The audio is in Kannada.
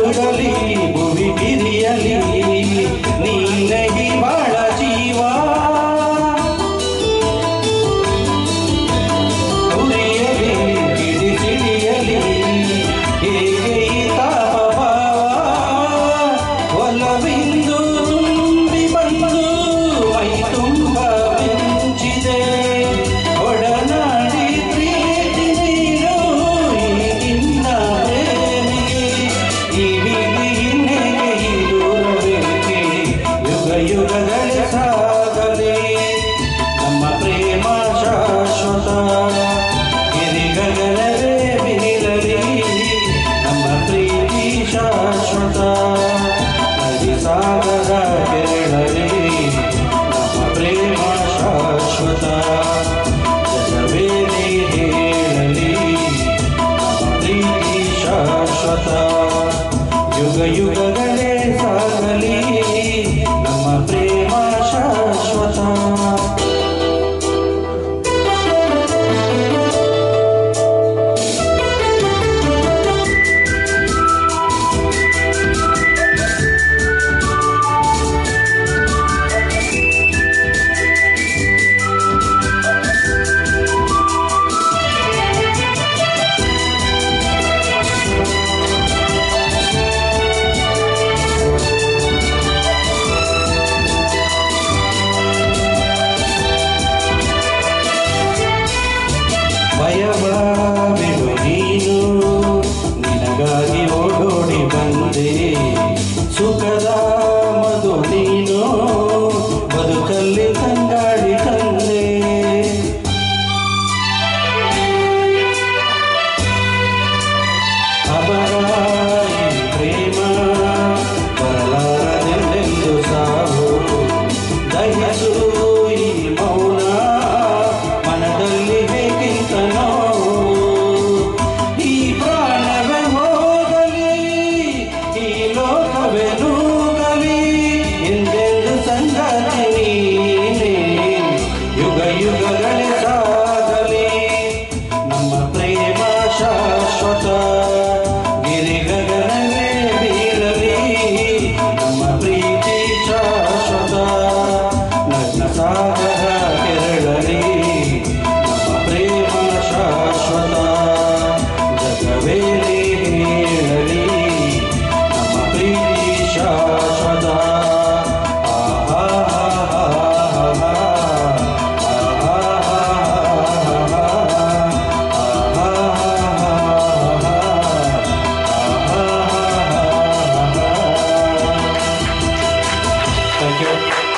ಕರಗುಗಲಿ ಭುವಿ ಬಿರಿಯಲಿ ನೀನಗಿ ಬಾಳ ಜೀವ ಉರಿಯಲಿ ಕಿಡಿ ಸಿಡಿಯಲಿ ಹೇಗೆ ಈ ತಾಪ ಒಲವಿಂದು ತುಂಬಿ ಬಂದು ಮೈ ತುಂಬ ಮಿಂಚಿದೆ ಒಡನಾಡಿ ಪ್ರೀತಿ ನೀನು ನಿನ್ನ ಪ್ರೇಮಿಗೆ ಈ ವಿಧಿ ಇನ್ನೇಗೆ ಈ ದೂರವೇಕೆ ಯುಗ ಯುಗಗಳೇ ಸಾಗಲಿ ನಮ್ಮ ಪ್ರೇಮ ಶಾಶ್ವತ ಗಿರಿಗಗನವೇ ಬಿರಲಿ ನಮ್ಮ ಪ್ರೀತಿ ಶಾಶ್ವತ ನದಿ ಸಾಗರ ಕೆರಳಲಿ ನಮ್ಮ ಪ್ರೇಮ ಶಾಶ್ವತ ಜಗವೇದಿ ಹೇಳಲಿ ನಮ್ಮ ಪ್ರೀತಿ ಶಾಶ್ವತ ಯುಗ ಯುಗಗಳೇ ಸಾಗಲಿ ನಮ್ಮ ಪ್ರೇಮ ಶಾಶ್ವತ ಭಯವ ಬಿಡು ನೀನು ನಿನಗಾಗಿ ಓಡೋಡಿ ಬಂದೆ ಸುಖದ ಮಧು ನೀನು ಬದುಕಲ್ಲಿ ತಂಗಾಡಿ ತಂದೆ ಅಮರ